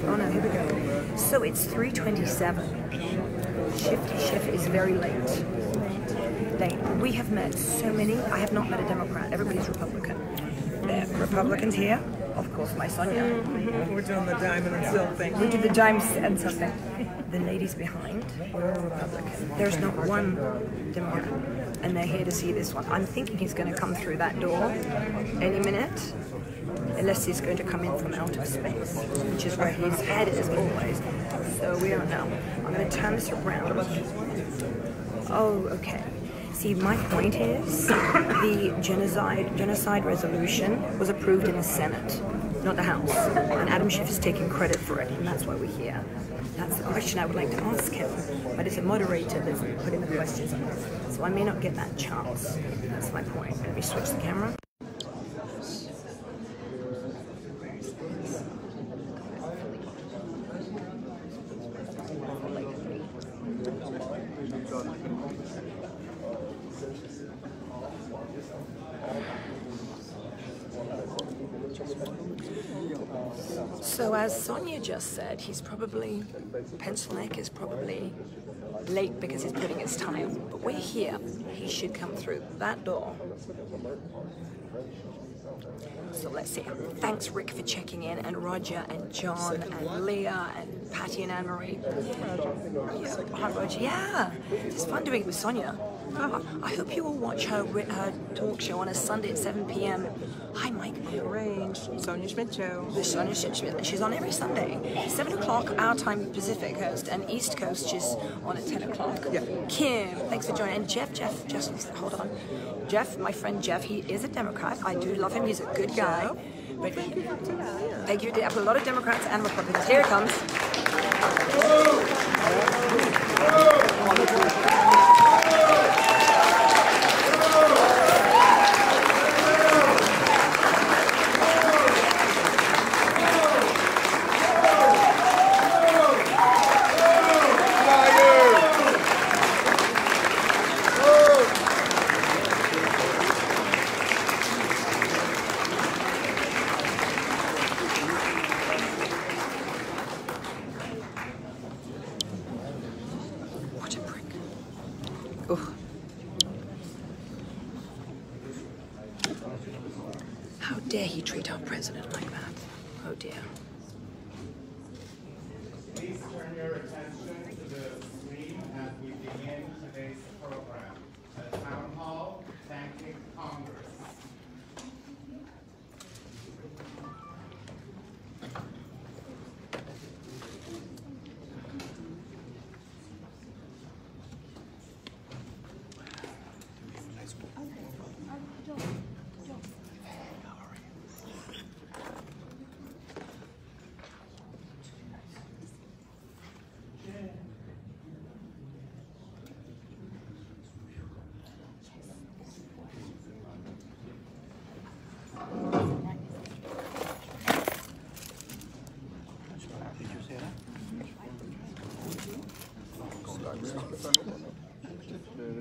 Oh no, here we go. So it's 3:27. Schiff is very late. We have met so many. I have not met a Democrat. Everybody's Republican. There are Republicans here. Of course, my Sonia. We're doing the diamond and silk thing. We did the dimes and something. The ladies behind were all Republican. There's not one Democrat. And they're here to see this one. I'm thinking he's going to come through that door any minute. Unless he's going to come in from outer space, which is where his head is always. So we don't know. I'm going to turn this around. Oh, okay. See, my point is the genocide resolution was approved in the Senate, not the House. And Adam Schiff is taking credit for it, and that's why we're here. That's the question I would like to ask him. But it's a moderator that's putting the questions on. So I may not get that chance. That's my point. Let me switch the camera. So as Sonia just said, pencil neck is probably late because he's putting his tie on. But we're here. He should come through that door. So let's see. Thanks, Rick, for checking in, and Roger, and John, and Leah, and Patty, and Anne-Marie. Yeah. Hi, Roger. Yeah, it's fun doing it with Sonia. I hope you will watch her talk show on a Sunday at 7 p.m. Hi, Mike. Range, Sonia Schmidt Show. The Sonia Schmidt. She's on every Sunday. 7 o'clock our time, Pacific Coast, and East Coast, she's on at 10 o'clock. Yeah. Kim, thanks for joining. And Jeff, hold on. Jeff, my friend Jeff, he is a Democrat. I do love him. He's a good guy. But thank you. I put a lot of Democrats and Republicans. Here it comes. How dare he treat our president like that? Oh dear. Please turn your attention to the screen as we begin today's program. The Town Hall thanking Congress.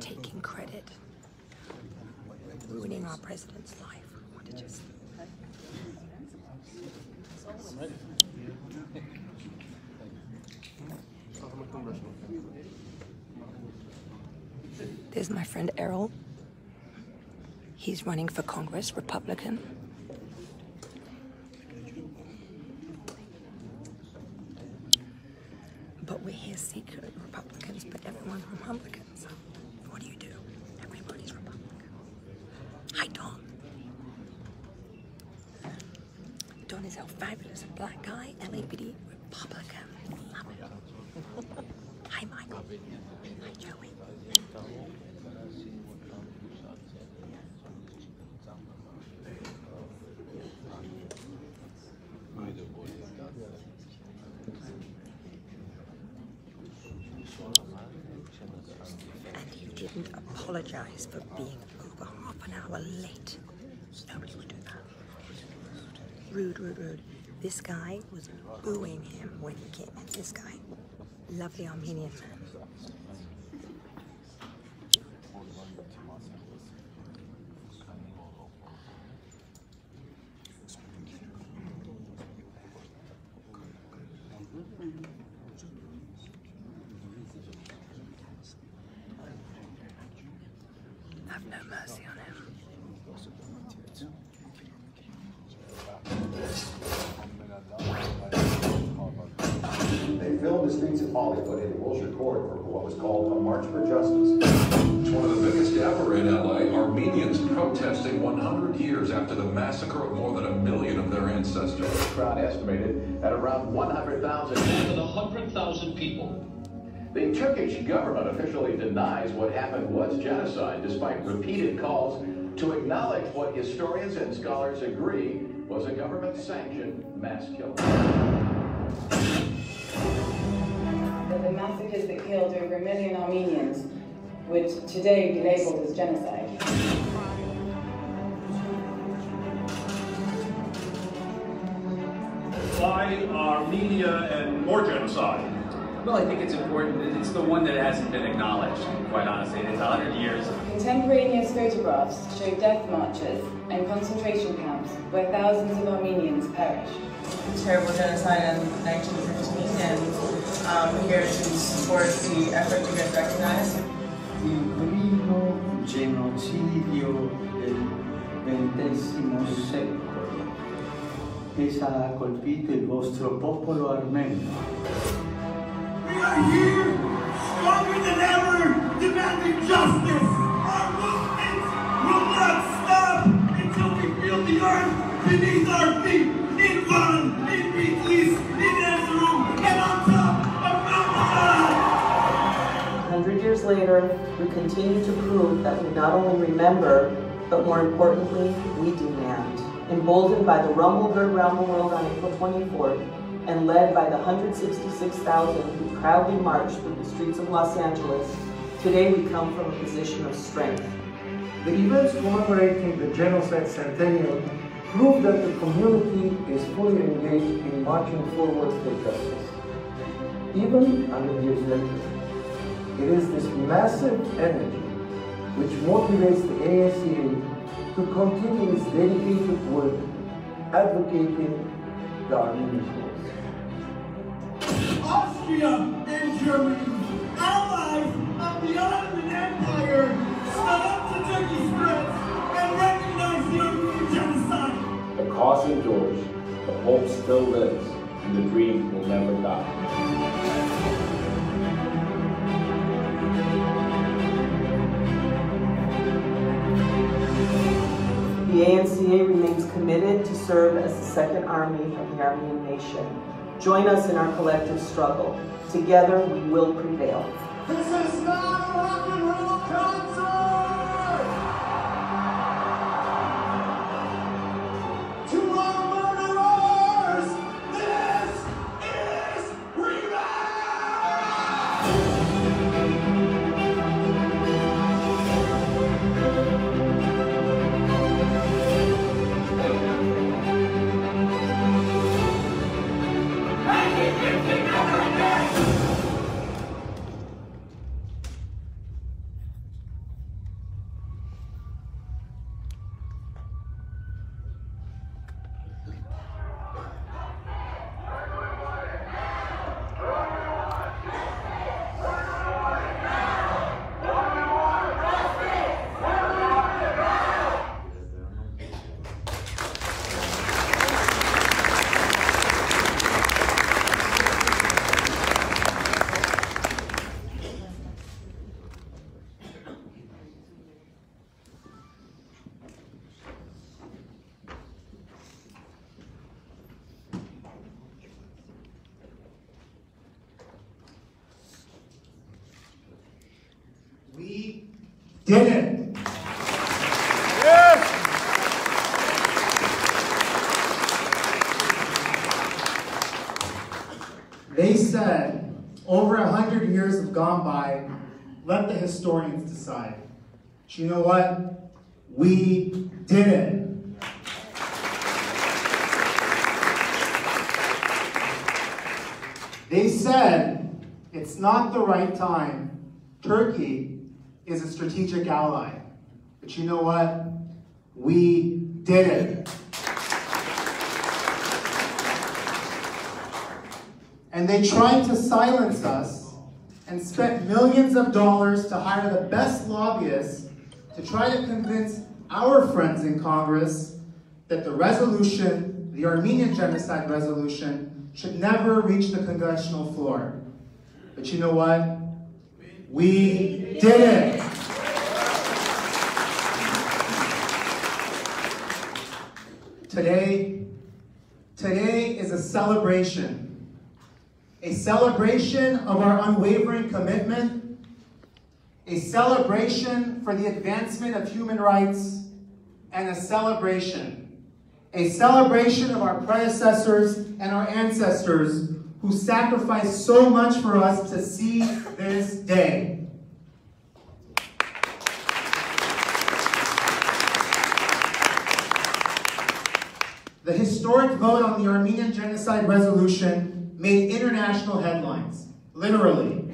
Taking credit, ruining our president's life. What did you say? There's my friend Errol. He's running for Congress, Republican. But we're here secret Republicans, but everyone's Republicans. What do you do? Everybody's Republican. Hi, Don. Don is our fabulous black guy, LAPD Republican. Love it. Hi, Michael. Hi, Joey. And he didn't apologize for being over half an hour late. Nobody would do that. Rude, rude, rude. This guy was booing him when he came in. This guy. Lovely Armenian man. have no mercy on him. They filled the streets of Hollywood in Wilshire Court for what was called a March for Justice. It's one of the biggest ever in LA. Armenians protesting 100 years after the massacre of more than 1 million of their ancestors. The crowd estimated at around 100,000. More than 100,000 people. The Turkish government officially denies what happened was genocide, despite repeated calls to acknowledge what historians and scholars agree was a government-sanctioned mass killing. The massacres that killed over 1 million Armenians would today be labeled as genocide. Why Armenia and more genocide? Well, I think it's important. It's the one that hasn't been acknowledged, quite honestly. It's 100 years. Contemporaneous photographs show death marches and concentration camps where thousands of Armenians perished. Terrible genocide in 1915, and I'm here to support the effort to get recognized. Il primo genocidio del XX secolo che ha colpito il vostro popolo armeno. We are here, stronger than ever, demanding justice. Our movement will not stop until we feel the earth beneath our feet. In Van, in Bitlis, in Erzurum, and on top of Mount Arad. 100 years later, we continue to prove that we not only remember, but more importantly, we demand. Emboldened by the rumble heard round the world on April 24th, and led by the 166,000 who proudly marched through the streets of Los Angeles, today we come from a position of strength. The events commemorating the genocide centennial prove that the community is fully engaged in marching forward for justice. Even 100 years later, it is this massive energy which motivates the ANCA to continue its dedicated work advocating the Armenian cause. Austria and Germany, allies of the Ottoman Empire, stood up to Turkey's threats and recognized the Armenian genocide. The cause endures, the hope still lives, and the dream will never die. The ANCA remains committed to serve as the second army of the Armenian nation. Join us in our collective struggle. Together, we will prevail. This is not a rock and roll concert! To our murderers, this is revenge! We did it! Yes! They said, over 100 years have gone by, let the historians decide. But you know what? We did it. They said, it's not the right time. Turkey is a strategic ally. But you know what? We did it. And they tried to silence us and spent millions of dollars to hire the best lobbyists to try to convince our friends in Congress that the resolution, the Armenian genocide resolution, should never reach the congressional floor. But you know what? We did it! Today is a celebration of our unwavering commitment, a celebration for the advancement of human rights, and a celebration of our predecessors and our ancestors who sacrificed so much for us to see this day. The historic vote on the Armenian Genocide Resolution made international headlines, literally.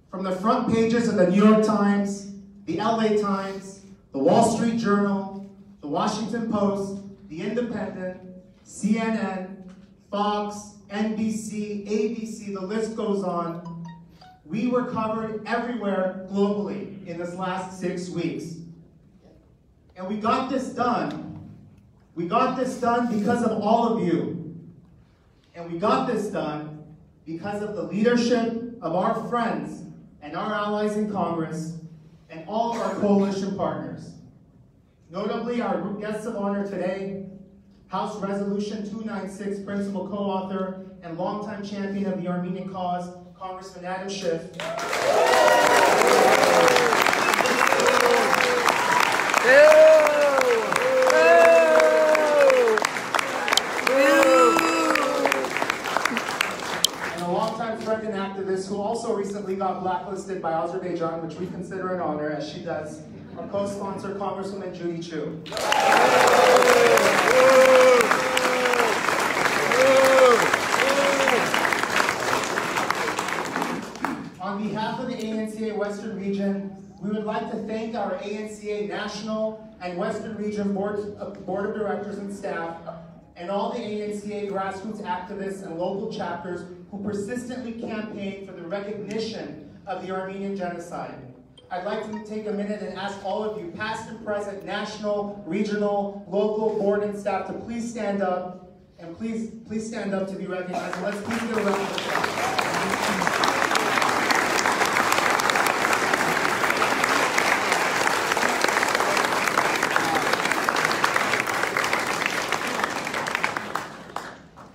From the front pages of the New York Times, the LA Times, the Wall Street Journal, the Washington Post, the Independent, CNN, Fox, NBC, ABC, the list goes on. We were covered everywhere globally in this last 6 weeks. And we got this done. We got this done because of all of you. And we got this done because of the leadership of our friends and our allies in Congress and all of our coalition partners. Notably, our guests of honor today, House Resolution 296 principal co-author and longtime champion of the Armenian cause, Congressman Adam Schiff. And a longtime friend and activist who also recently got blacklisted by Azerbaijan, which we consider an honor, as she does, our co-sponsor, Congresswoman Judy Chu. On behalf of the ANCA Western Region, we would like to thank our ANCA National and Western Region Board of Directors and staff, and all the ANCA grassroots activists and local chapters who persistently campaign for the recognition of the Armenian genocide. I'd like to take a minute and ask all of you, past and present, national, regional, local board and staff, to please stand up, and please stand up to be recognized. And let's please give a round of applause.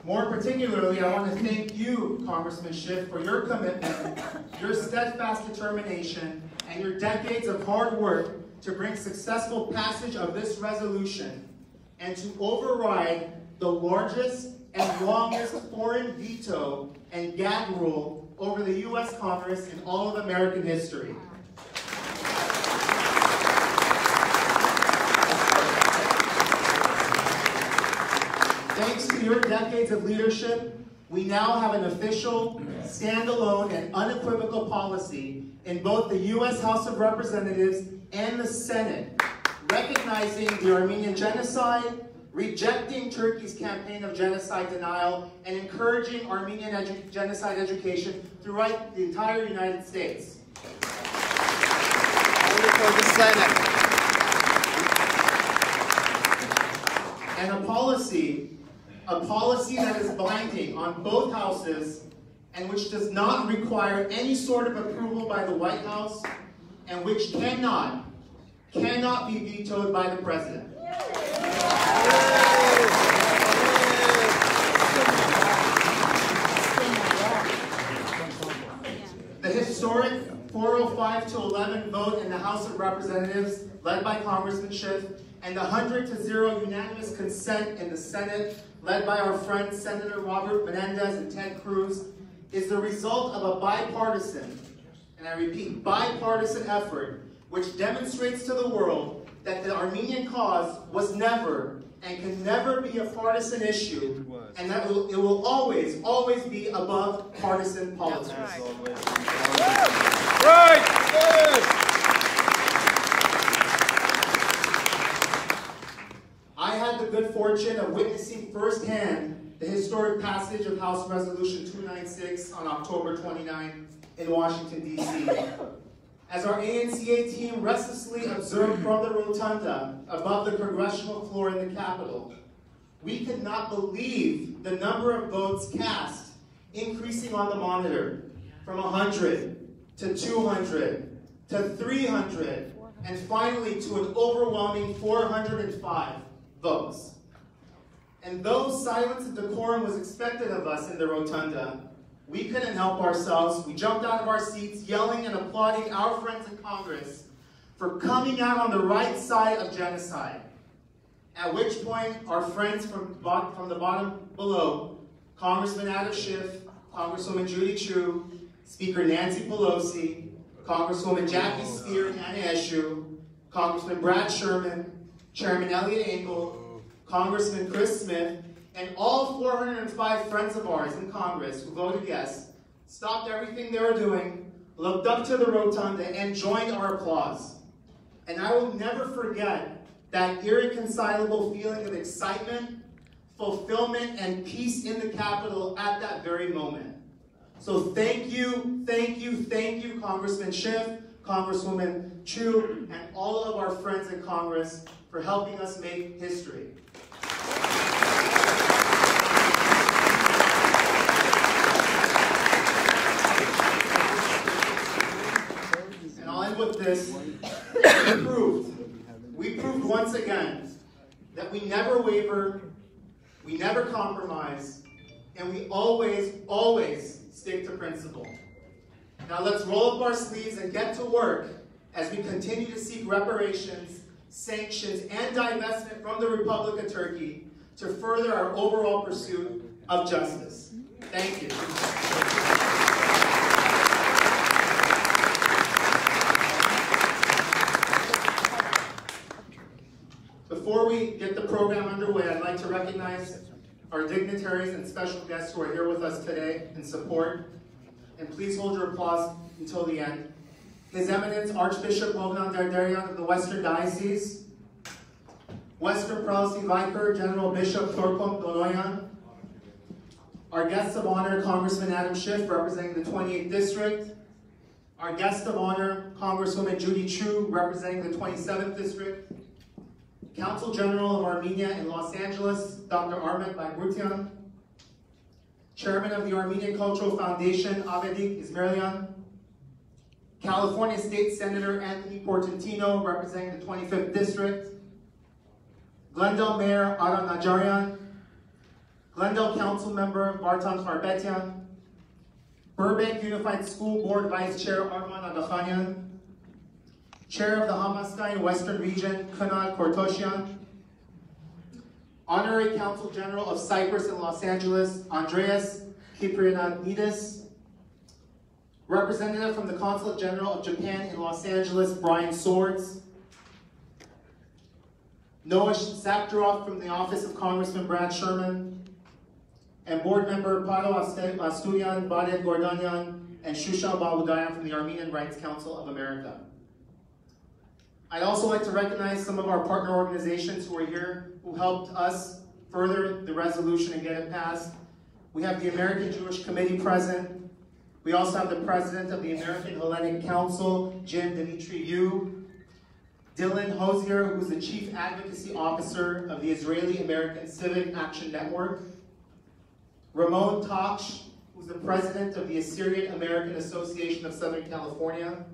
More particularly, I want to thank you, Congressman Schiff, for your commitment, your steadfast determination, and your decades of hard work to bring successful passage of this resolution and to override the largest and longest foreign veto and gag rule over the U.S. Congress in all of American history. Thanks to your decades of leadership, we now have an official, standalone, and unequivocal policy in both the U.S. House of Representatives and the Senate, recognizing the Armenian genocide, rejecting Turkey's campaign of genocide denial, and encouraging Armenian genocide education throughout the entire United States. Only for the Senate. And a policy that is binding on both houses and which does not require any sort of approval by the White House and which cannot be vetoed by the President. The historic 405-11 vote in the House of Representatives, led by Congressman Schiff, and the 100-0 unanimous consent in the Senate, led by our friends Senator Robert Menendez and Ted Cruz, is the result of a bipartisan, and I repeat, bipartisan effort, which demonstrates to the world that the Armenian cause was never and can never be a partisan issue, and that it will always be above partisan politics. Right. I had the good fortune of witnessing firsthand the historic passage of House Resolution 296 on October 29 in Washington, D.C. As our ANCA team restlessly observed from the rotunda above the congressional floor in the Capitol, we could not believe the number of votes cast increasing on the monitor from 100 to 200 to 300 and finally to an overwhelming 405 votes. And though silence and decorum was expected of us in the rotunda, we couldn't help ourselves. We jumped out of our seats, yelling and applauding our friends in Congress for coming out on the right side of genocide. At which point, our friends from the bottom below, Congressman Adam Schiff, Congresswoman Judy Chu, Speaker Nancy Pelosi, Congresswoman Jackie Spear and Anna Eshoo, Congressman Brad Sherman, Chairman Elliot Engel, Congressman Chris Smith, and all 405 friends of ours in Congress who voted yes, stopped everything they were doing, looked up to the rotunda, and joined our applause. And I will never forget that irreconcilable feeling of excitement, fulfillment, and peace in the Capitol at that very moment. So thank you, Congressman Schiff, Congresswoman Chu, and all of our friends in Congress for helping us make history. And I'll end with this. We proved once again that we never waver, we never compromise, and we always stick to principle. Now let's roll up our sleeves and get to work as we continue to seek reparations, sanctions, and divestment from the Republic of Turkey to further our overall pursuit of justice. Thank you. Before we get the program underway, I'd like to recognize our dignitaries and special guests who are here with us today in support. And please hold your applause until the end. His Eminence Archbishop Bogdan Derderian of the Western Diocese, Western Prelacy Vicar General Bishop Torkom Donoyan, our guests of honor, Congressman Adam Schiff, representing the 28th District, our guest of honor, Congresswoman Judy Chu, representing the 27th District, Council General of Armenia in Los Angeles, Dr. Armen Bagrutian, Chairman of the Armenian Cultural Foundation, Avedik Izmirlian, California State Senator Anthony Portantino, representing the 25th District, Glendale Mayor Aron Najarian, Glendale Council Member Barton Kharbetian, Burbank Unified School Board Vice Chair Arman Agakhanian, Chair of the Hamastein Western Region Kunal Kortoshian, Honorary Council General of Cyprus in Los Angeles Andreas Kyprianidis, Representative from the Consulate General of Japan in Los Angeles Brian Swords, Noah Sakharov from the Office of Congressman Brad Sherman, and Board Member Paro Asturian, Badet Gordanyan, and Shusha Babudayan from the Armenian Rights Council of America. I'd also like to recognize some of our partner organizations who are here, who helped us further the resolution and get it passed. We have the American Jewish Committee present. We also have the President of the American Hellenic Council, Jim Dimitri Yu. Dylan Hosier, who's the Chief Advocacy Officer of the Israeli American Civic Action Network. Ramon Taksh, who's the President of the Assyrian American Association of Southern California.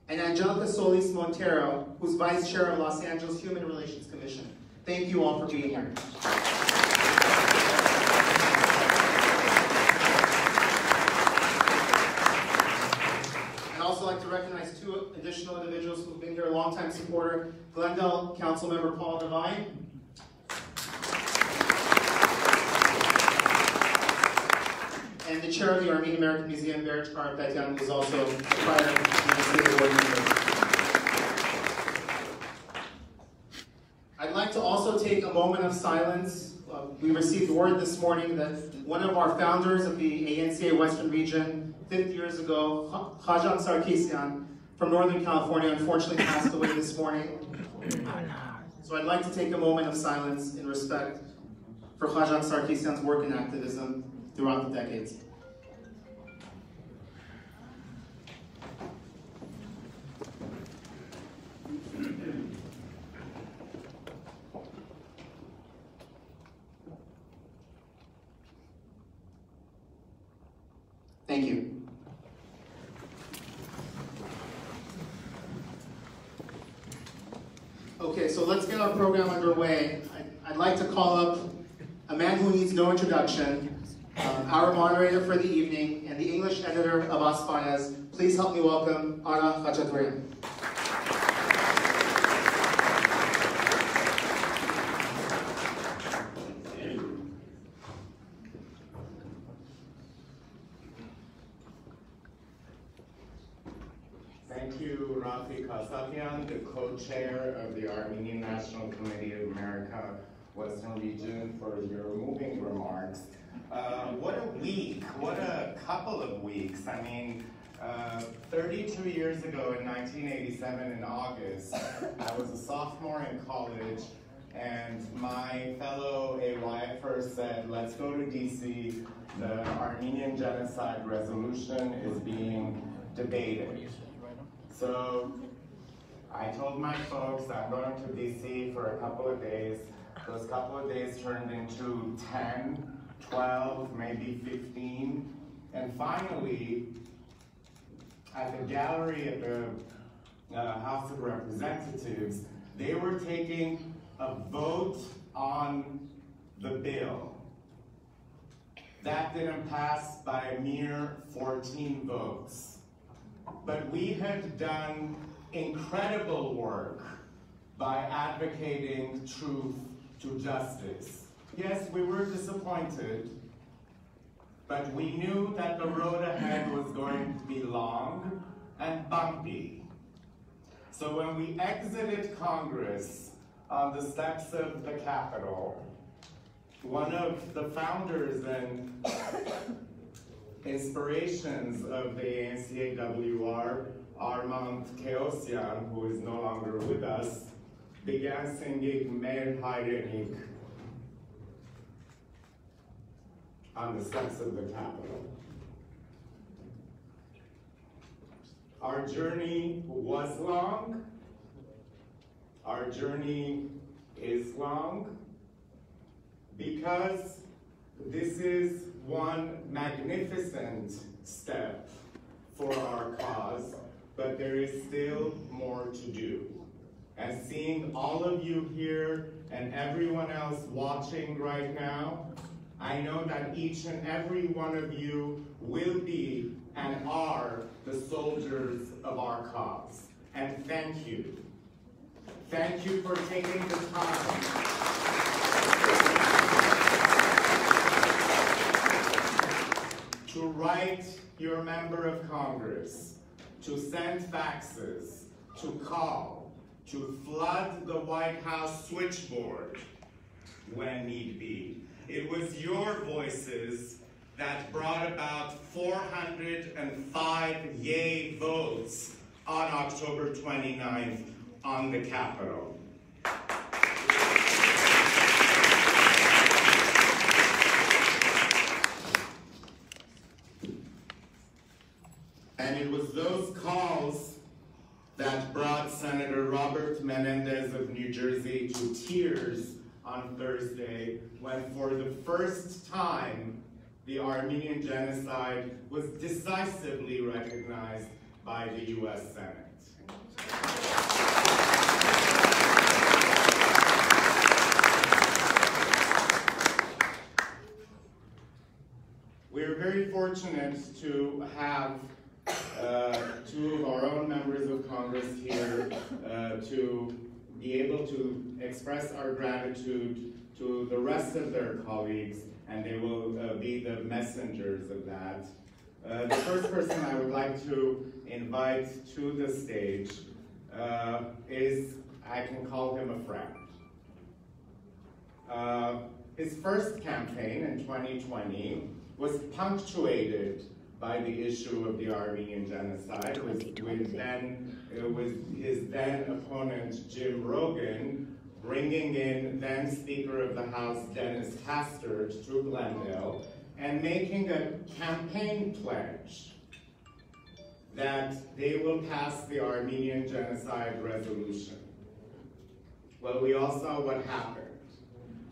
And Angelica Solis Montero, who's Vice Chair of Los Angeles Human Relations Commission. Thank you all for being here. I'd also like to recognize two additional individuals who've been here, a longtime supporter, Glendale Councilmember Paul Devine, and the chair of the Armenian American Museum, Berich Karapetyan, who is also a prior administrative board member. I'd like to also take a moment of silence. We received word this morning that one of our founders of the ANCA Western Region 50 years ago, Khajan Sarkisian from Northern California, unfortunately passed away this morning. So I'd like to take a moment of silence in respect for Khajan Sarkisian's work and activism throughout the decades. Thank you. Okay, so let's get our program underway. I'd like to call up a man who needs no introduction, our moderator for the evening, and the English editor of Aspires. Please help me welcome Ara Khachaturian. Thank you, Rafi Kasakian, the co-chair of the Armenian National Committee of America Western Region, for your moving remarks. What a week, what a couple of weeks. I mean, 32 years ago in 1987 in August, I was a sophomore in college, and my fellow AYFers said, let's go to DC. The Armenian genocide resolution is being debated. So I told my folks I'm going to DC for a couple of days. Those couple of days turned into 10, 12, maybe 15. And finally, at the gallery at the House of Representatives, they were taking a vote on the bill. That didn't pass by a mere 14 votes. But we had done incredible work by advocating truth to justice. Yes, we were disappointed, but we knew that the road ahead was going to be long and bumpy. So when we exited Congress on the steps of the Capitol, one of the founders and inspirations of the ANCAWR, Armand Keosian, who is no longer with us, began singing Mer Hayrenik on the steps of the Capitol. Our journey was long. Our journey is long because this is one magnificent step for our cause, but there is still more to do. And seeing all of you here and everyone else watching right now, I know that each and every one of you will be and are the soldiers of our cause. And thank you. Thank you for taking the time to write your member of Congress, to send faxes, to call, to flood the White House switchboard when need be. It was your voices that brought about 405 yay votes on October 29th on the Capitol. And it was those calls that brought Senator Robert Menendez of New Jersey to tears on Thursday, when for the first time the Armenian genocide was decisively recognized by the US Senate. We're very fortunate to have two of our own members of Congress here to be able to express our gratitude to the rest of their colleagues, and they will be the messengers of that. The first person I would like to invite to the stage is, I can call him a friend. His first campaign in 2020 was punctuated by the issue of the Armenian genocide. It was his then opponent, Jim Rogan, bringing in then Speaker of the House, Dennis Hastert, to Glendale, and making a campaign pledge that they will pass the Armenian genocide resolution. Well, we all saw what happened.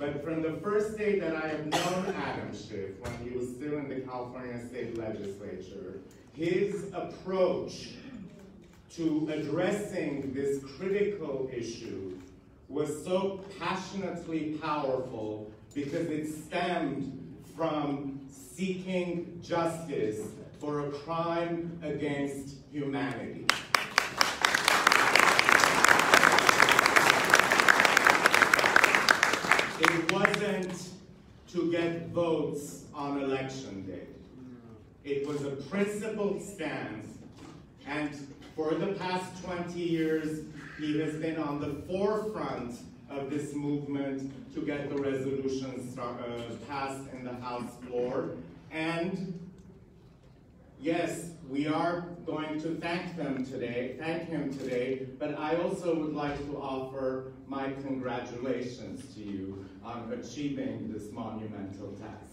But from the first day that I have known Adam Schiff, when he was still in the California State Legislature, his approach to addressing this critical issue was so passionately powerful because it stemmed from seeking justice for a crime against humanity. It wasn't to get votes on election day. It was a principled stance, and for the past 20 years, he has been on the forefront of this movement to get the resolutions passed in the House floor. And yes, we are going to thank him today, but I also would like to offer my congratulations to you on achieving this monumental task.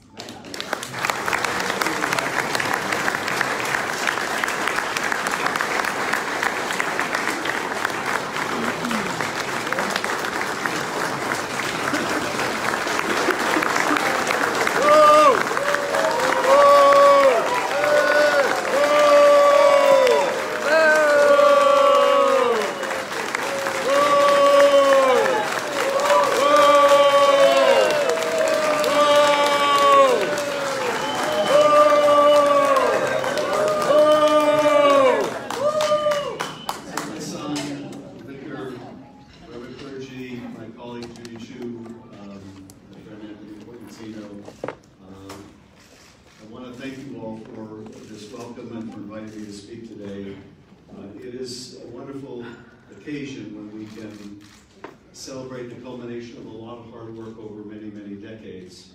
Celebrate the culmination of a lot of hard work over many, many decades.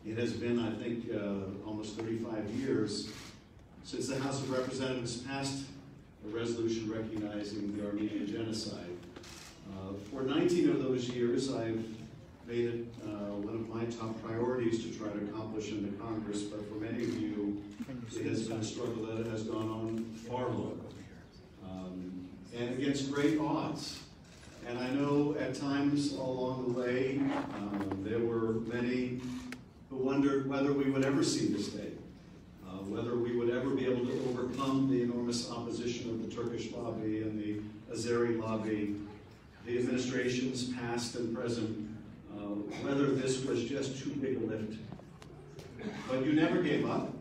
It has been, I think, almost 35 years since the House of Representatives passed a resolution recognizing the Armenian genocide. For 19 of those years, I've made it one of my top priorities to try to accomplish in the Congress, but for many of you, it has been a struggle that has gone on far longer, and against great odds. And I know at times along the way, there were many who wondered whether we would ever see this day, whether we would ever be able to overcome the enormous opposition of the Turkish lobby and the Azeri lobby, the administrations past and present, whether this was just too big a lift. But you never gave up.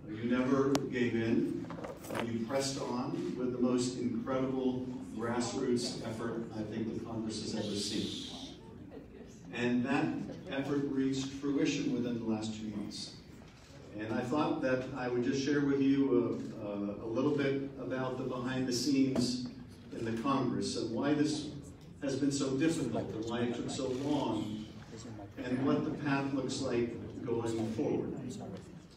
You never gave in. You pressed on with the most incredible grassroots effort I think the Congress has ever seen. And that effort reached fruition within the last 2 months. And I thought that I would just share with you a little bit about the behind the scenes in the Congress and why this has been so difficult and why it took so long and what the path looks like going forward.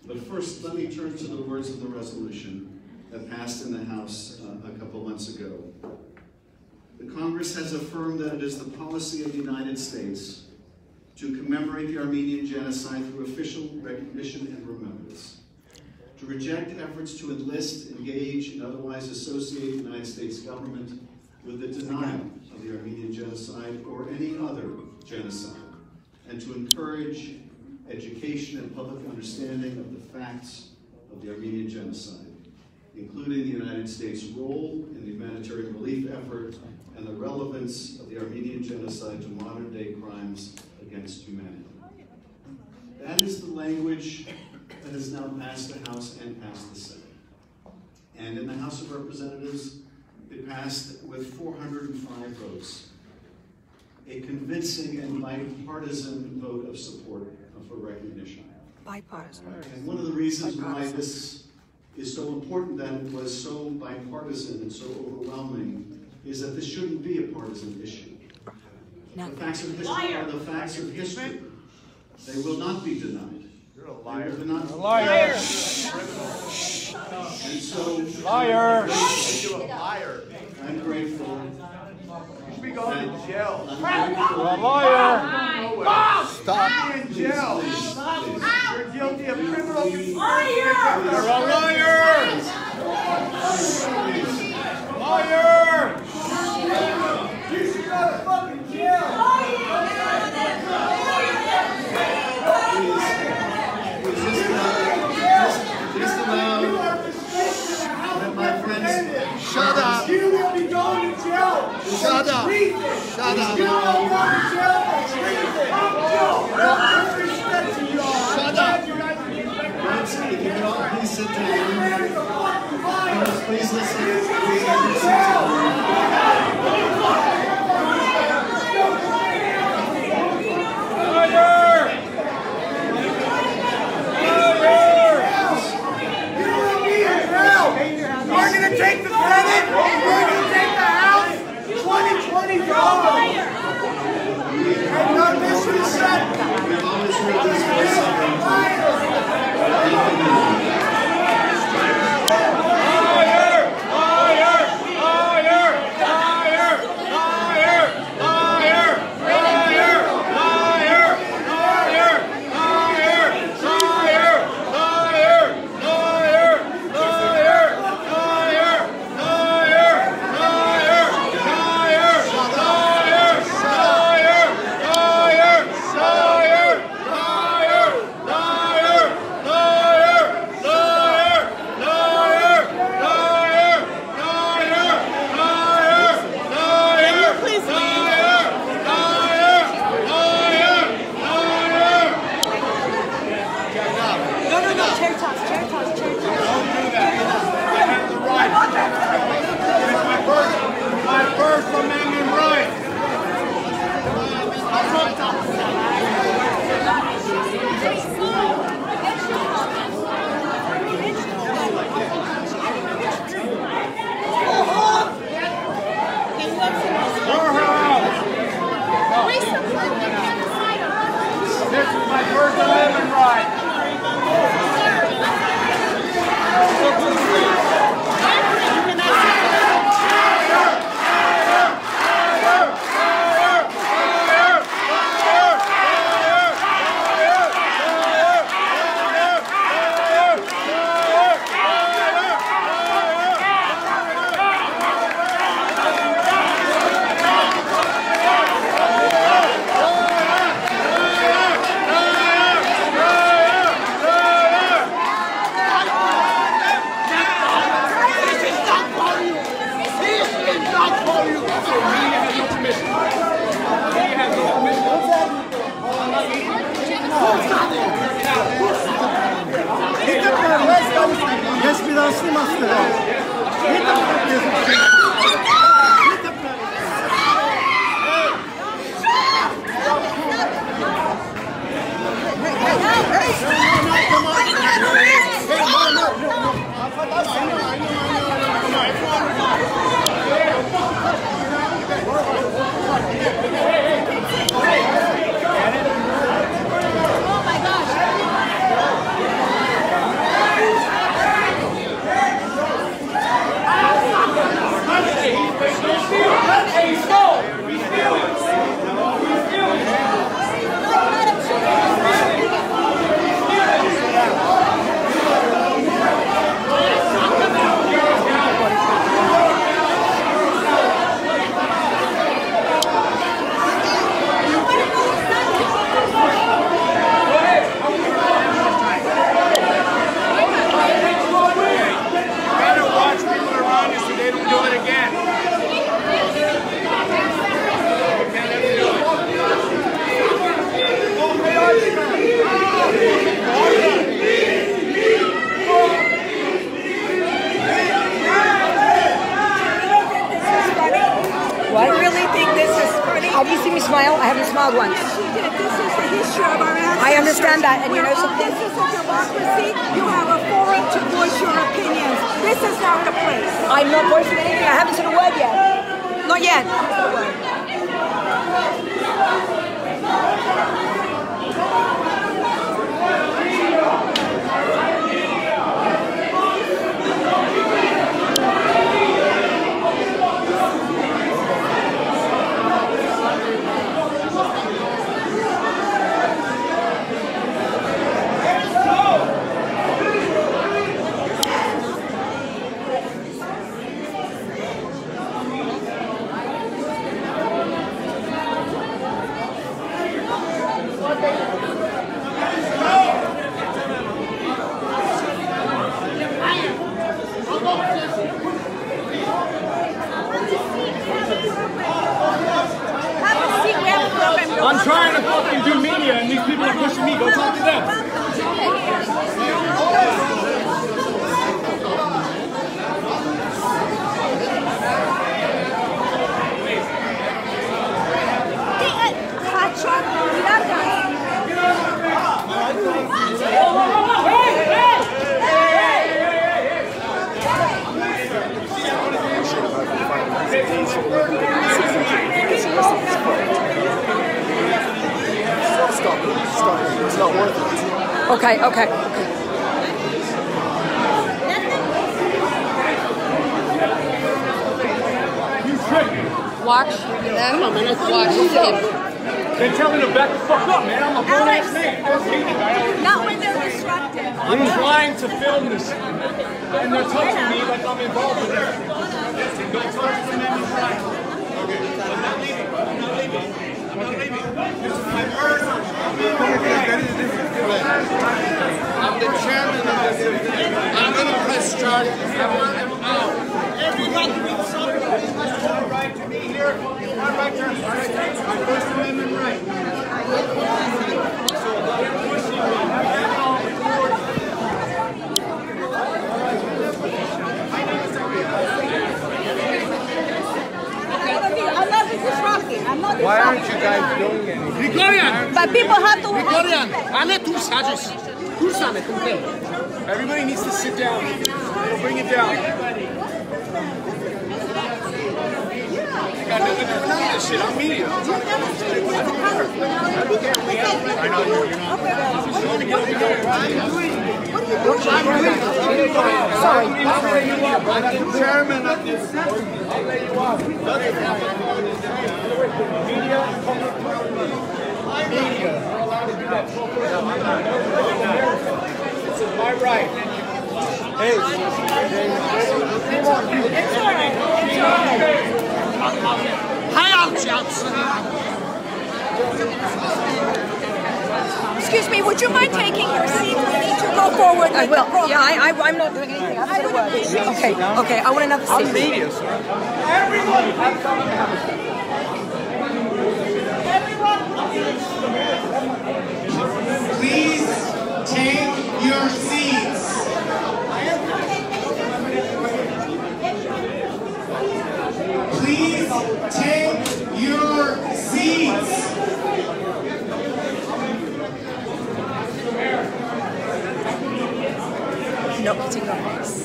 But first, let me turn to the words of the resolution that passed in the House a couple months ago. The Congress has affirmed that it is the policy of the United States to commemorate the Armenian genocide through official recognition and remembrance, to reject efforts to enlist, engage, and otherwise associate the United States government with the denial of the Armenian genocide or any other genocide, and to encourage education and public understanding of the facts of the Armenian genocide, including the United States' role in the humanitarian relief effort and the relevance of the Armenian genocide to modern-day crimes against humanity. That is the language that has now passed the House and passed the Senate. And in the House of Representatives, it passed with 405 votes, a convincing and bipartisan vote of support for recognition. Bipartisan. And one of the reasons why this is so important that it was so bipartisan and so overwhelming is that this shouldn't be a partisan issue. The facts of history are the facts of history. They will not be denied. You're a liar. You're a liar. And so, liar. I'm grateful. You should be going to jail. You're a liar. Stop. You're in jail. You're guilty of criminal conspiracy. You're a liar. Liar. You should go to fucking jail. Shut up. You don't want to jail for treason. Shut up. If you can all please sit down. Please listen. We're going to take the Senate. We're going to take the House. 2024. And no disrespect. We've always heard this voice. Have you seen me smile? I haven't smiled once. This is the history of our ancestors. I understand that, and you know something? This is a democracy. You have a forum to voice your opinions. This is not the place. I'm not voicing anything. I haven't said a word yet. Not yet. Okay. Watch them. Watch him. Then tell me to back the fuck up, man. I'm a grown-ass man. Not when they're distracted. I'm trying to film this, and they're touching me like I'm involved with it. Don't touch the men right. Okay, I'm not leaving. I'm not leaving. This is my first. I'm the chairman of this event. I'm going to press charges. I'm out. Everyone needs something. One right to be here. One right to my First Amendment right. I'm not disrupting. I'm not disrupting. Why aren't you guys doing anything? Grigorian! But people have to... Grigorian! Everybody needs to sit down. We'll bring it down. I got nothing to do with this shit. I'm media. I'm trying to come up to you. I know you're not. Sorry. I'm the chairman of this. I'll let you off. Media and public media are allowed to do that. This is my right. Hey. It's all right. Excuse me, would you mind taking your seat? We need to go forward. I will. Yeah, I'm not doing anything. I said a word. Okay. I want another seat. I'm media, sir. Everyone! Please take your seats. Please take your seats. Not putting your face.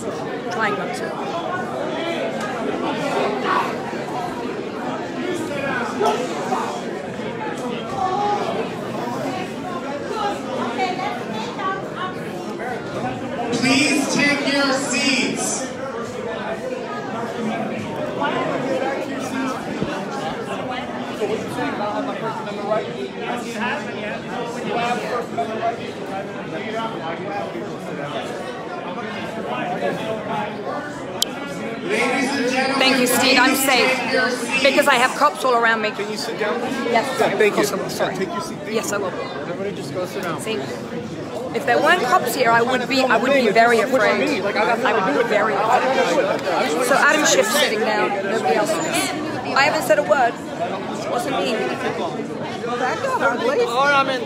Trying not to. Please take your seats. Ladies and gentlemen, Thank you, Steve. I'm safe because I have cops all around me. Can you sit down? Yes. Thank you. Sorry. Take your seat. Yes, I will. Everybody just go sit down. See, if there weren't cops here, I would be very afraid. I would be very afraid. So Adam Schiff's sitting down. Nobody else is. I haven't said a word. It wasn't me.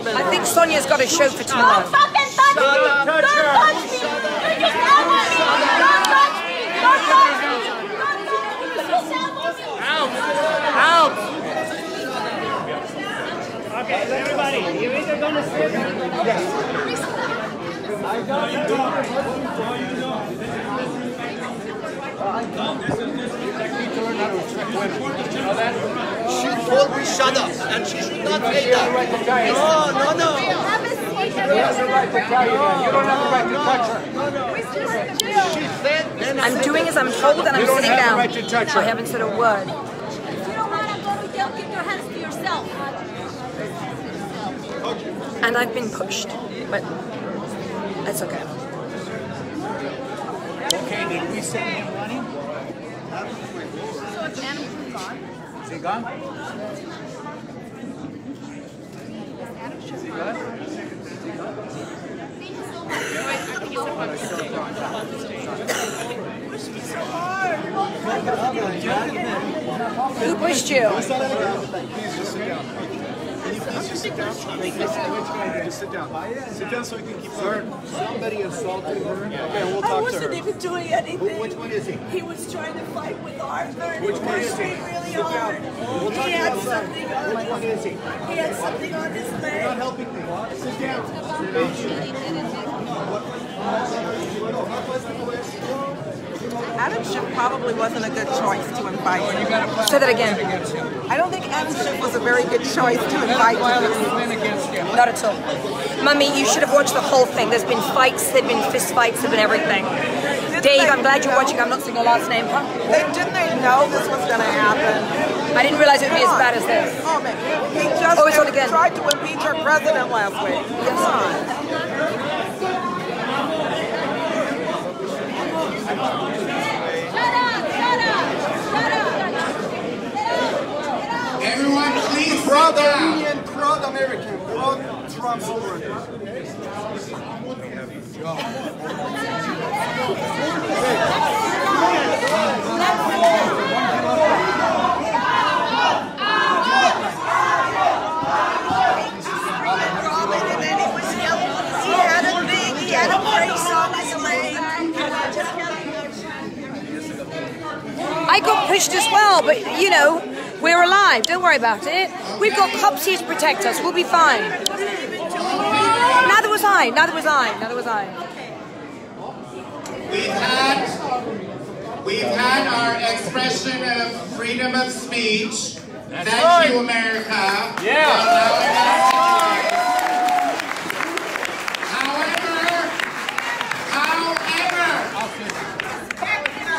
I think Sonia's got a show for tomorrow. Don't fucking touch me! Don't touch me! You just elbowed me! Don't touch me! Don't touch me! You just elbowed me! Out! Okay, everybody, you're either going to sit or yes. She told me shut up, and she should not say that. No. She has a right to tell you that. You don't have the right to touch her. She said, I'm doing as I'm told and I'm sitting down. Right to touch her. I haven't said a word. If you don't want to go to jail, keep your hands to yourself. And I've been pushed, but that's okay. Okay, did we send him running? So it's Adam gone? Is he gone? Is he gone? Who pushed you? Please just sit down. Can you please just sit down? Just sit down. Sit down so we can keep going. somebody assaulted her. Okay, we'll talk to her. I wasn't even doing anything. Which one is he? He was trying to fight with Arthur and Which he one is pushed he? me really Sit hard. down. We'll talk He had about that. something Which one is he? He had something on his leg. You're not helping me. Sit down. Sit down. Adam Schiff probably wasn't a good choice to invite you. Say that again. I don't think Adam Schiff was a very good choice to invite you. Not at all. Mummy, you should have watched the whole thing. There's been fights, there've been fist fights, there've been everything. Dave, I'm glad you're watching. I'm not saying your last name. Didn't they know this was going to happen? I didn't realize it would be as bad as this. Oh, man. He just it's on again. tried to impeach our president last week. Come on. Everyone, please Pro-Armenian, pro-American, pro-Trump supporters. He had a praise on his leg. I got pushed as well, but you know, we're alive. Don't worry about it. We've got cops here to protect us. We'll be fine. Neither was I. Neither was I. Neither was I. We've had our expression of freedom of speech. That's Thank right. you, America. Yeah.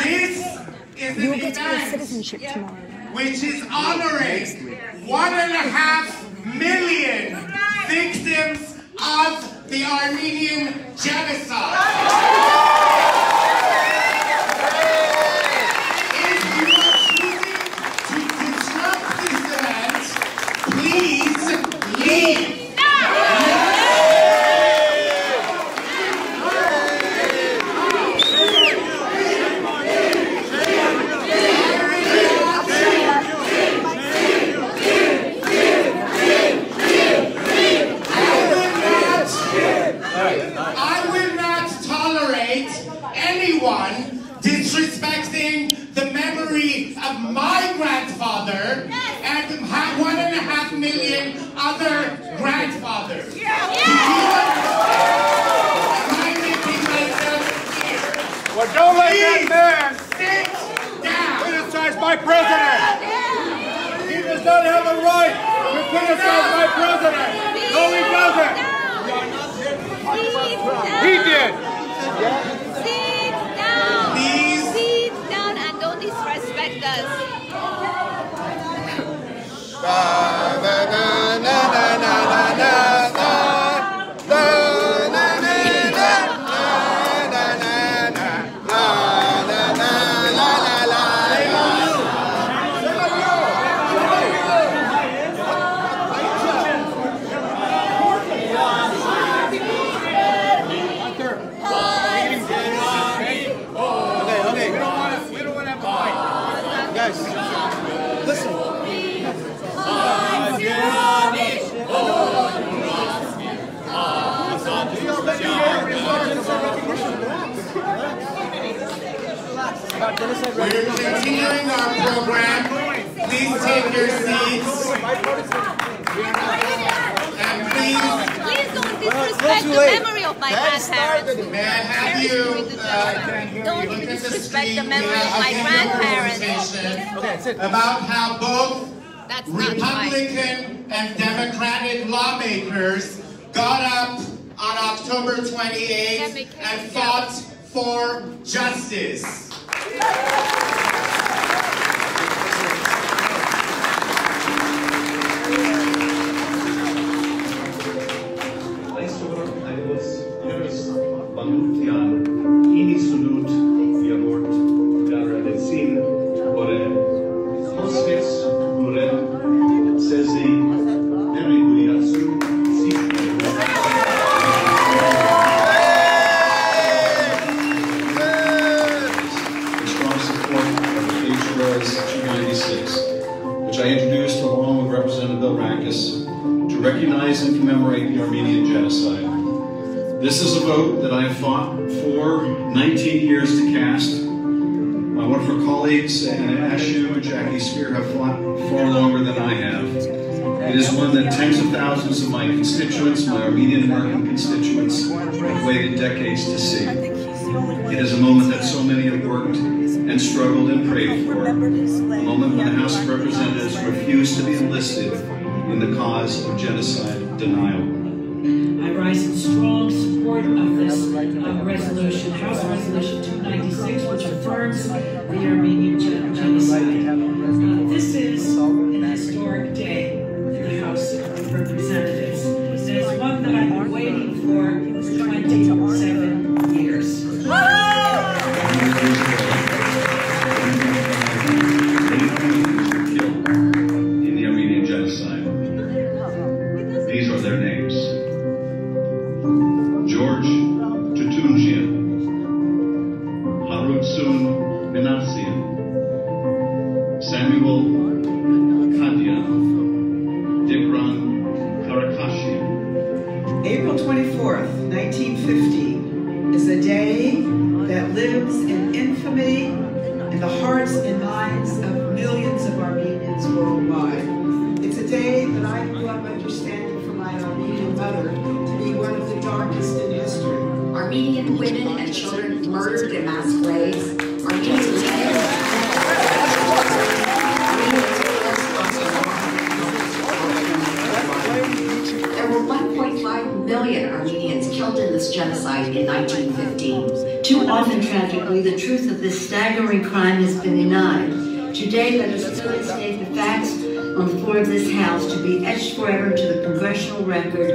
This is an event citizenship tomorrow, which is honoring 1.5 million victims of the Armenian genocide. If you are choosing to disrupt this event, please leave. Anyone disrespecting the memory of my grandfather and 1.5 million other grandfathers. Do you Well, don't let that man sit down. criticize my president. He does not have the right to criticize my president. No, he doesn't. He did. Sit down. Please. Sit down and don't disrespect us. We're continuing our program. Please take your seats. And Please don't disrespect the memory of my grandparents. may I have you Don't disrespect the memory of my grandparents. about how both That's not right. Republican and Democratic lawmakers got up on October 28th and fought for justice. which I introduced along with Representative to recognize and commemorate the Armenian genocide. This is a vote that I have fought for 19 years to cast. My wonderful colleagues, Ashu and Jackie Spear, have fought far longer than I have. It is one that tens of thousands of my constituents, my Armenian American constituents, have waited decades to see. It is a moment that so many have worked and struggled and prayed for. A moment when the House of Representatives refused to be enlisted in the cause of genocide denial. I rise in strong support of this resolution, House Resolution 296, which affirms the Armenian genocide. This is an historic day in the House of Representatives. It is one that I've been waiting for 27 years. In the Armenian genocide. These are their names. George Tutunjian, Harutsun Minassian, Samuel Kadian, Dikran Karakashian. April 24th, 1950 is a day that lives in infamy in the hearts and minds of millions of Armenians worldwide. It's a day that I grew up understanding from my Armenian mother to be one of the darkest in history. Armenian women and children murdered in mass graves. Armenians There were 1.5 million Armenians killed in this genocide in 1915. Too often, tragically, the truth of this staggering crime has been denied. Today, let us clearly state the facts on the floor of this House to be etched forever into the congressional record.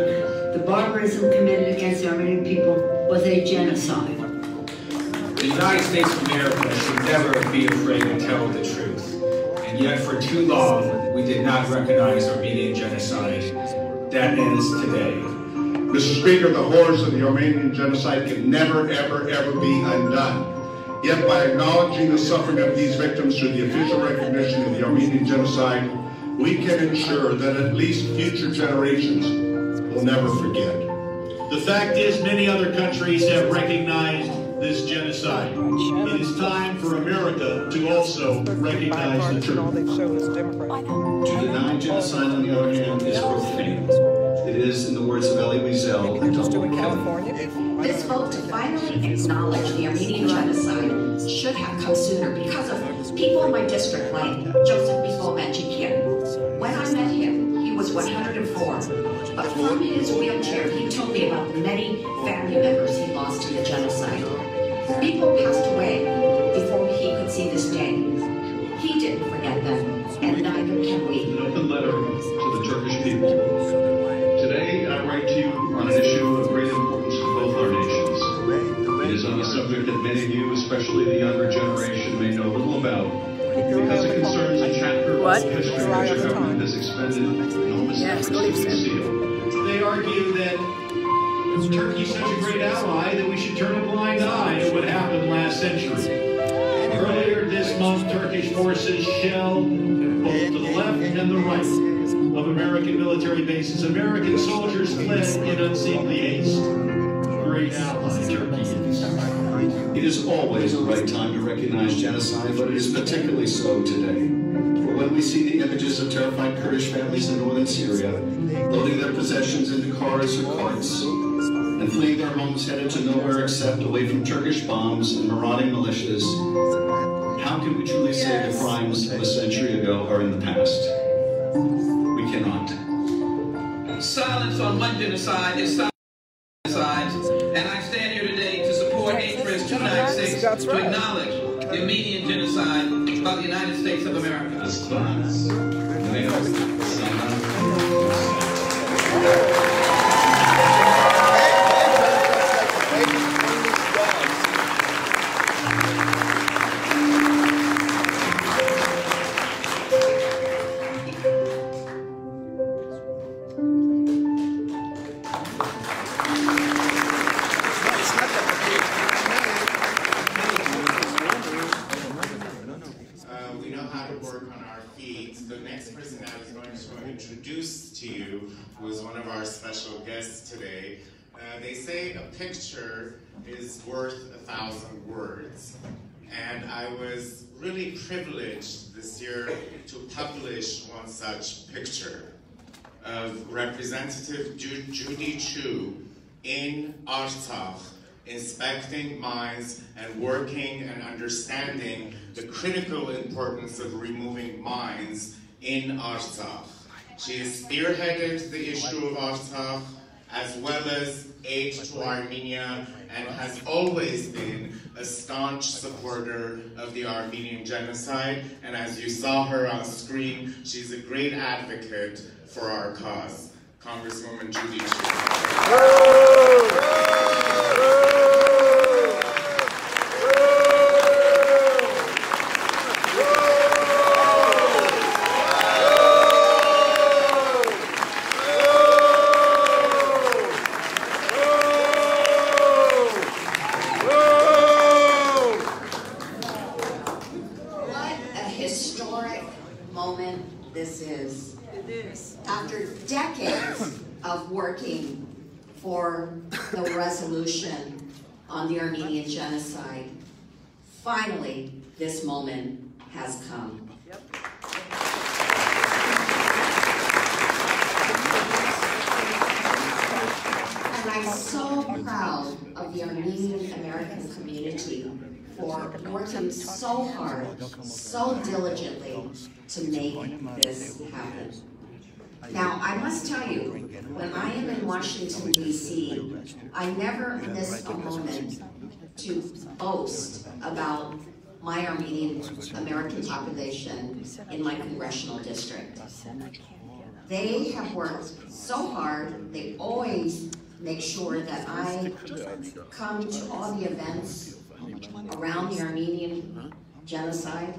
The barbarism committed against the Armenian people was a genocide. The United States of America should never be afraid to tell the truth. And yet, for too long, we did not recognize Armenian genocide. That ends today. Mr. Speaker, the horrors of the Armenian genocide can never, ever, ever be undone. Yet by acknowledging the suffering of these victims through the official recognition of the Armenian genocide, we can ensure that at least future generations will never forget. The fact is, many other countries have recognized this genocide. It is time for America to also recognize the truth. To deny genocide, on the other hand, is profane. It is, in the words of Elie Wiesel, a double kill. This vote to finally acknowledge the Armenian genocide should have come sooner because of people in my district like Joseph Menchikian. When I met him, he was 104, but from his wheelchair, he told me about the many family members he lost in the genocide. People passed away before he could see this day. He didn't forget them, and neither can we. An open letter to the Turkish people. Today, I write to you on an issue of great importance to both our nations. It is on a subject that many of you, especially the younger generation, may know little about, because it concerns a chapter of history which our government has expended enormous efforts to conceal. They argue that Turkey is such a great ally that we should turn a blind eye to what happened last century. Earlier this month, Turkish forces shelled both to the left and the right of American military bases. American soldiers fled in unseemly haste. Great ally, Turkey is. It is always the right time to recognize genocide, but it is particularly so today. For when we see the images of terrified Kurdish families in northern Syria, loading their possessions into cars or carts, and fleeing their homes headed to nowhere except away from Turkish bombs and marauding militias, how can we truly say the crimes of a century ago are in the past? We cannot. Silence on one genocide is silence on genocides, and I stand here today to support HRS 296 to acknowledge the Armenian genocide by the United States of America. Introduce to you was one of our special guests today. They say a picture is worth 1,000 words. And I was really privileged this year to publish one such picture of Representative Judy Chu in Artsakh inspecting mines and working and understanding the critical importance of removing mines in Artsakh. She has spearheaded the issue of Artsakh as well as aid to Armenia, and has always been a staunch supporter of the Armenian genocide. And as you saw her on screen, she's a great advocate for our cause. Congresswoman Judy After decades of working for the resolution on the Armenian genocide, finally this moment has come. And I'm so proud of the Armenian American community for working so hard, so diligently to make this happen. Now, I must tell you, when I am in Washington, D.C., I never miss a moment to boast about my Armenian American population in my congressional district. They have worked so hard. They always make sure that I come to all the events around the Armenian genocide.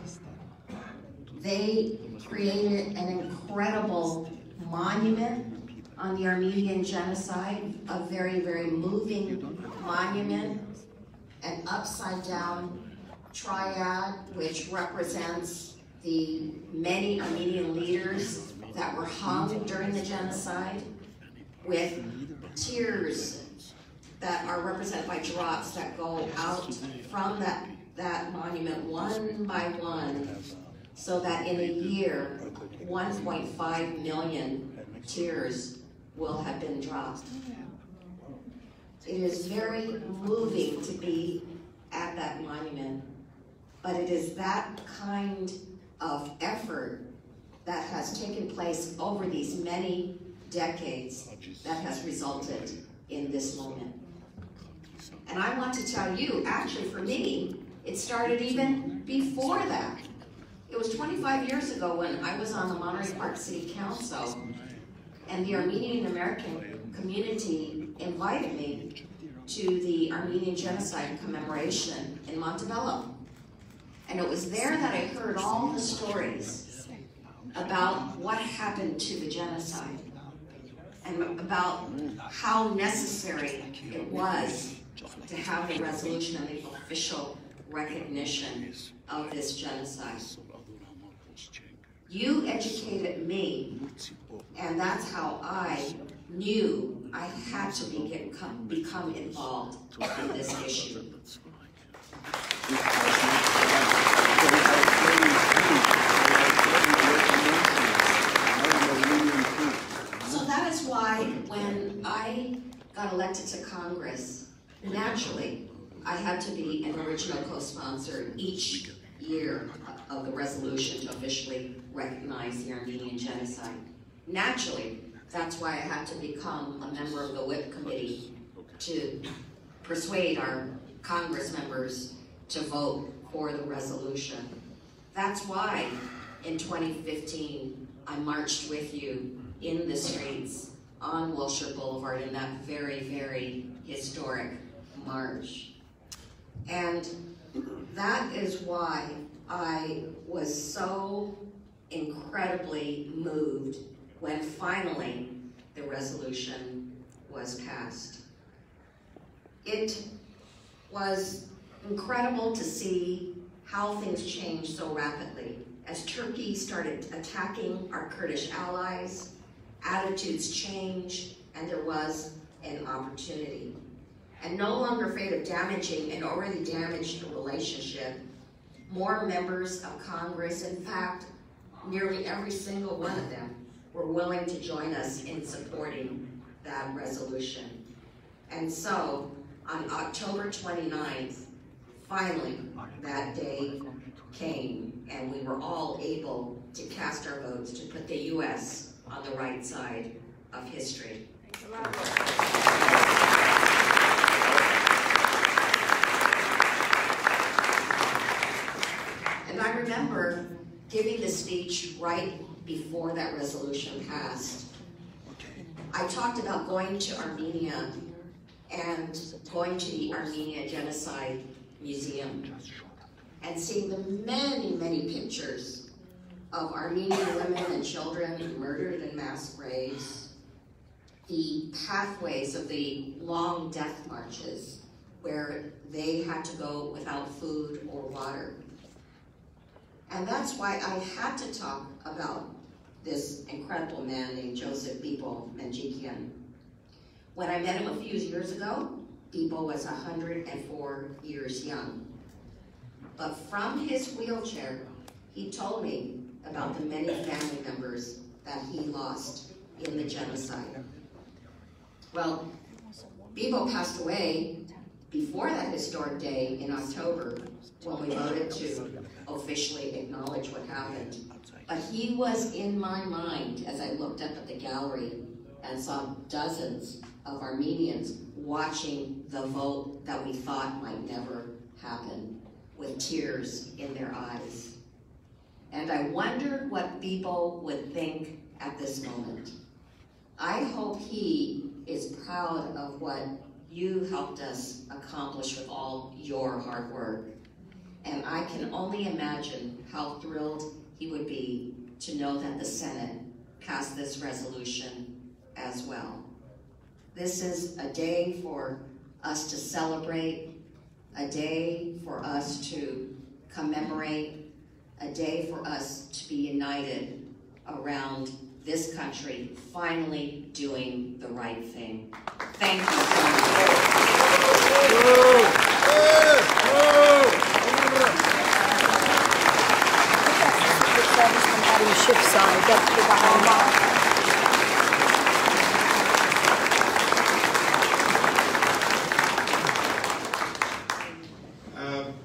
They created an incredible monument on the Armenian genocide, a very, very moving monument, an upside-down triad which represents the many Armenian leaders that were hung during the genocide, with tears that are represented by drops that go out from that monument one by one, so that in a year, 1.5 million tears will have been dropped. It is very moving to be at that monument, but it is that kind of effort that has taken place over these many decades that has resulted in this moment. And I want to tell you, actually for me, it started even before that. It was 25 years ago when I was on the Monterey Park City Council, and the Armenian American community invited me to the Armenian Genocide commemoration in Montebello. And it was there that I heard all the stories about what happened to the genocide and about how necessary it was to have the resolution and the official recognition of this genocide. You educated me, and that's how I knew I had to become involved in this issue. So that is why when I got elected to Congress, naturally, I had to be an original co-sponsor each year of the resolution to officially recognize the Armenian genocide. Naturally, that's why I had to become a member of the WIP committee to persuade our Congress members to vote for the resolution. That's why in 2015, I marched with you in the streets on Wilshire Boulevard in that very, very historic march. And that is why I was so incredibly moved when finally the resolution was passed. It was incredible to see how things changed so rapidly. As Turkey started attacking our Kurdish allies, attitudes changed, and there was an opportunity. And no longer afraid of damaging an already damaged relationship, more members of Congress, in fact, nearly every single one of them, were willing to join us in supporting that resolution. And so, On October 29th, finally, that day came, and we were all able to cast our votes to put the U.S. on the right side of history. And I remember giving the speech right before that resolution passed. I talked about going to Armenia and going to the Armenian Genocide Museum and seeing the many, many pictures of Armenian women and children murdered in mass graves, the pathways of the long death marches where they had to go without food or water. And that's why I had to talk about this incredible man named Joseph Bibo Menjikian. When I met him a few years ago, Bibo was 104 years young. But from his wheelchair, he told me about the many family members that he lost in the genocide. Well, Bibo passed away before that historic day in October when we voted to officially acknowledge what happened. But he was in my mind as I looked up at the gallery and saw dozens of Armenians watching the vote that we thought might never happen, with tears in their eyes. And I wondered what Bibo would think at this moment. I hope he is proud of what you helped us accomplish with all your hard work. And I can only imagine how thrilled he would be to know that the Senate passed this resolution as well. This is a day for us to celebrate, a day for us to commemorate, a day for us to be united around this country finally doing the right thing. Thank you so much. Adam Schiff side, that's the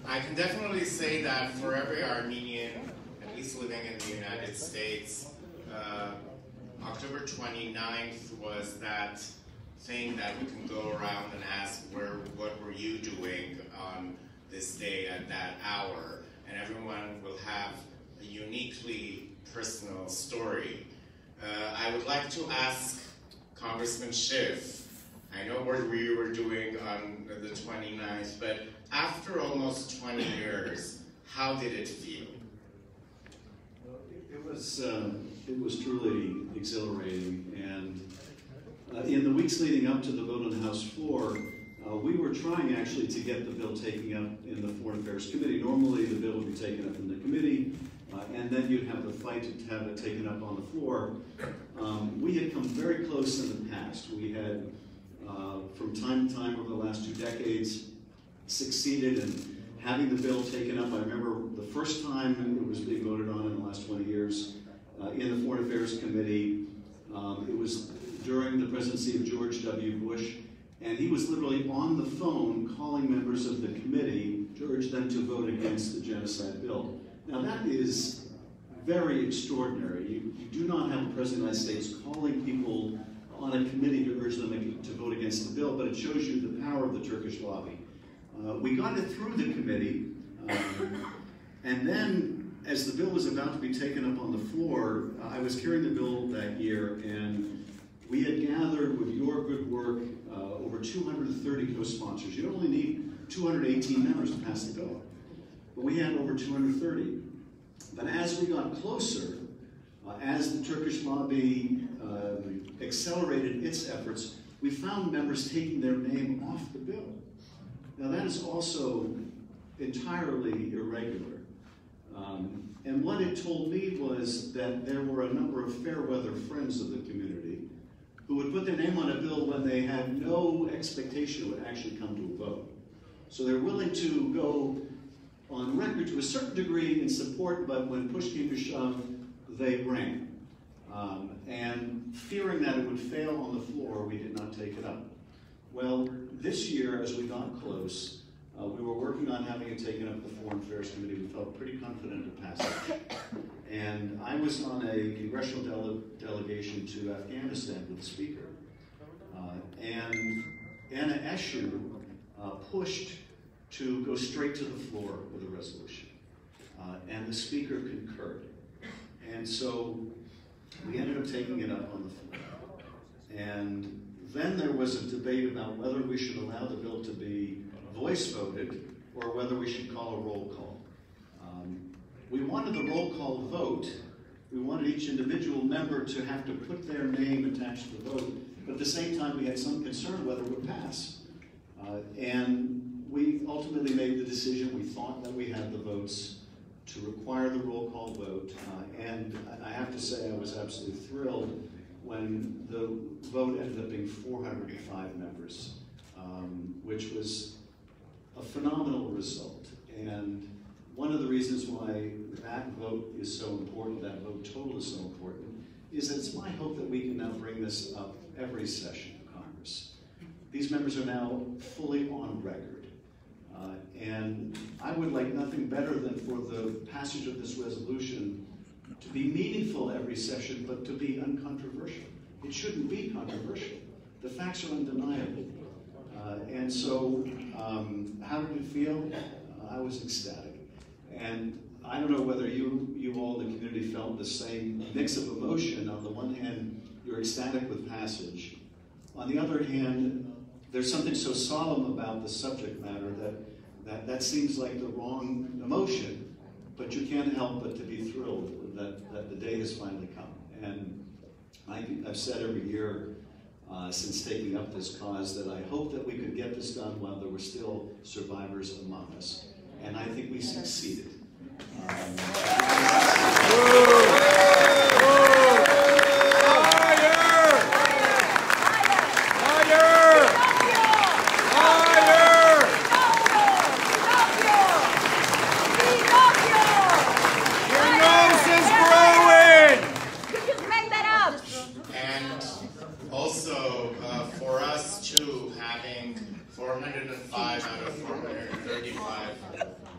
I can definitely say that for every Armenian, at least living in the United States, October 29th was that thing that we can go around and ask, what were you doing on this day at that hour? And everyone will have a uniquely personal story. I would like to ask Congressman Schiff, I know what we were doing on the 29th, but after almost 20 years, how did it feel? It was truly exhilarating, and in the weeks leading up to the vote on the House floor, we were trying actually to get the bill taken up in the Foreign Affairs Committee. Normally the bill would be taken up in the committee, and then you'd have the fight to have it taken up on the floor. We had come very close in the past. We had, from time to time over the last 2 decades, succeeded in having the bill taken up. I remember the first time it was being voted on in the last 20 years in the Foreign Affairs Committee. It was during the presidency of George W. Bush, and he was literally on the phone calling members of the committee to urge them to vote against the genocide bill. Now that is very extraordinary. You do not have the President of the United States calling people on a committee to urge them to vote against the bill, but it shows you the power of the Turkish lobby. We got it through the committee, and then as the bill was about to be taken up on the floor, I was carrying the bill that year, and we had gathered with your good work over 230 co-sponsors. You only need 218 members to pass the bill, but we had over 230. But as we got closer, as the Turkish lobby accelerated its efforts, we found members taking their name off the bill. Now that is also entirely irregular. And what it told me was that there were a number of fair weather friends of the community who would put their name on a bill when they had no expectation it would actually come to a vote. So they're willing to go on record to a certain degree in support, but when push came to shove, they ran. And fearing that it would fail on the floor, we did not take it up. Well, this year, as we got close, we were working on having it taken up at the Foreign Affairs Committee. We felt pretty confident of passage. And I was on a congressional delegation to Afghanistan with the Speaker. And Anna Escher pushed to go straight to the floor with a resolution. And the Speaker concurred. And so we ended up taking it up on the floor. And then there was a debate about whether we should allow the bill to be voice voted or whether we should call a roll call. We wanted the roll call vote. We wanted each individual member to have to put their name attached to the vote, but at the same time we had some concern whether it would pass. And we ultimately made the decision. We thought that we had the votes to require the roll call vote, and I have to say I was absolutely thrilled when the vote ended up being 405 members, which was a phenomenal result. And one of the reasons why that vote is so important, that vote total is so important, is that it's my hope that we can now bring this up every session of Congress. These members are now fully on record. And I would like nothing better than for the passage of this resolution to be meaningful every session, but to be uncontroversial. It shouldn't be controversial. The facts are undeniable. And so, how did it feel? I was ecstatic. And I don't know whether you all in the community felt the same mix of emotion. On the one hand, you're ecstatic with passage. On the other hand, there's something so solemn about the subject matter that seems like the wrong emotion, but you can't help but to be thrilled that the day has finally come. And I've said every year since taking up this cause that I hope that we could get this done while there were still survivors among us. And I think we succeeded. Also, for us too, having 405 out of 435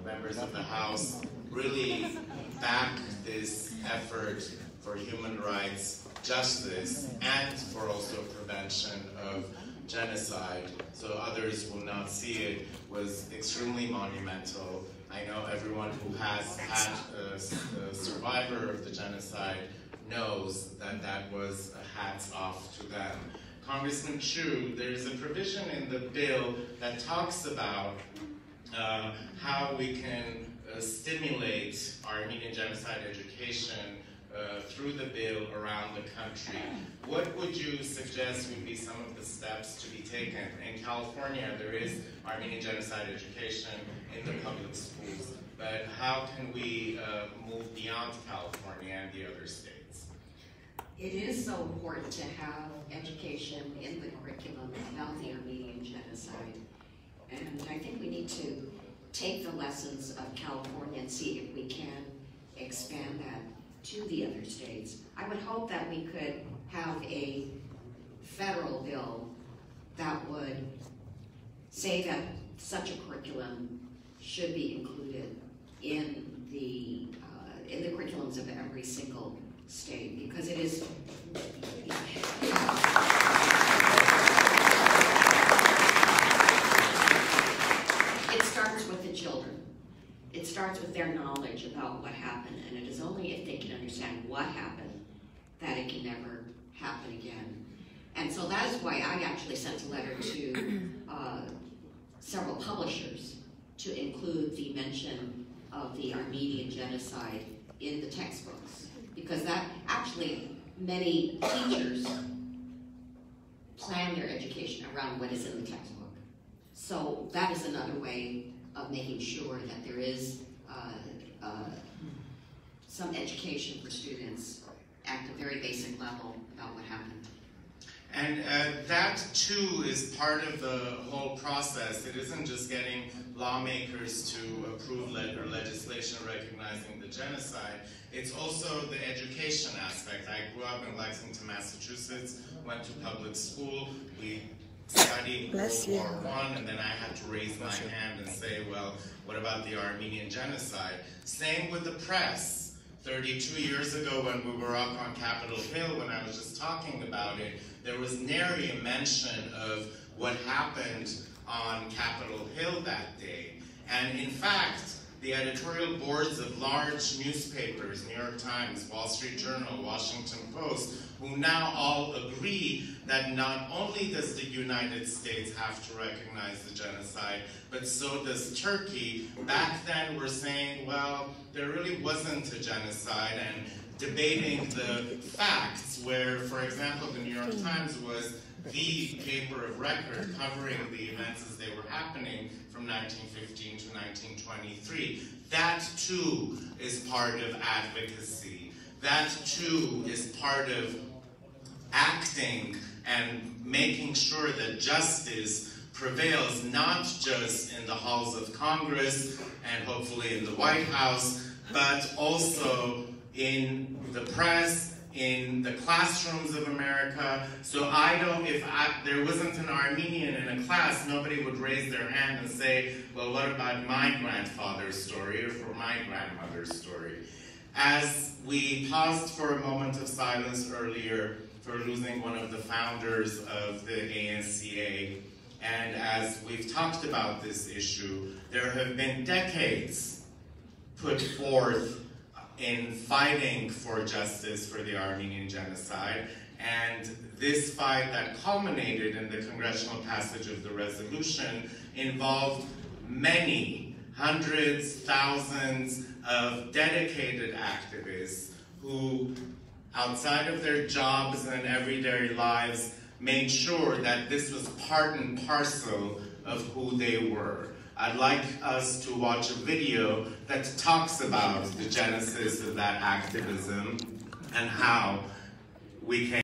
members of the House really back this effort for human rights, justice, and for also prevention of genocide, so others will not see it, was extremely monumental. I know everyone who has had a survivor of the genocide knows that that was a hats off to them. Congressman Chu, there's a provision in the bill that talks about how we can stimulate Armenian genocide education through the bill around the country. What would you suggest would be some of the steps to be taken? In California, there is Armenian genocide education in the public schools, but how can we move beyond California and the other states? It is so important to have education in the curriculum about the Armenian genocide. And I think we need to take the lessons of California and see if we can expand that to the other states. I would hope that we could have a federal bill that would say that such a curriculum should be included in the curriculums of every single state, because it is it starts with the children. It starts with their knowledge about what happened, and it is only if they can understand what happened that it can never happen again. And so that is why I actually sent a letter to several publishers to include the mention of the Armenian genocide in the textbooks, because that actually many teachers plan their education around what is in the textbook. So that is another way of making sure that there is some education for students at the very basic level about what happened. And that too is part of the whole process. It isn't just getting lawmakers to approve legislation recognizing the genocide. It's also the education aspect. I grew up in Lexington, Massachusetts, went to public school. We study Bless World you. War I, and then I had to raise my hand and say, well, what about the Armenian genocide? Same with the press. 32 years ago when we were up on Capitol Hill, when I was just talking about it, there was nary a mention of what happened on Capitol Hill that day. And in fact, the editorial boards of large newspapers, New York Times, Wall Street Journal, Washington Post, who now all agree that not only does the United States have to recognize the genocide, but so does Turkey, back then were saying, well, there really wasn't a genocide, and debating the facts, where, for example, the New York Times was the paper of record covering the events as they were happening from 1915 to 1923. That too is part of advocacy. That too is part of acting and making sure that justice prevails, not just in the halls of Congress and hopefully in the White House, but also in the press, in the classrooms of America. So if there wasn't an Armenian in a class, nobody would raise their hand and say, well, what about my grandfather's story or for my grandmother's story? As we paused for a moment of silence earlier for losing one of the founders of the ANCA, and as we've talked about this issue, there have been decades put forth in fighting for justice for the Armenian genocide, and this fight that culminated in the congressional passage of the resolution involved many, hundreds, thousands of dedicated activists who, outside of their jobs and everyday lives, made sure that this was part and parcel of who they were. I'd like us to watch a video that talks about the genesis of that activism and how we came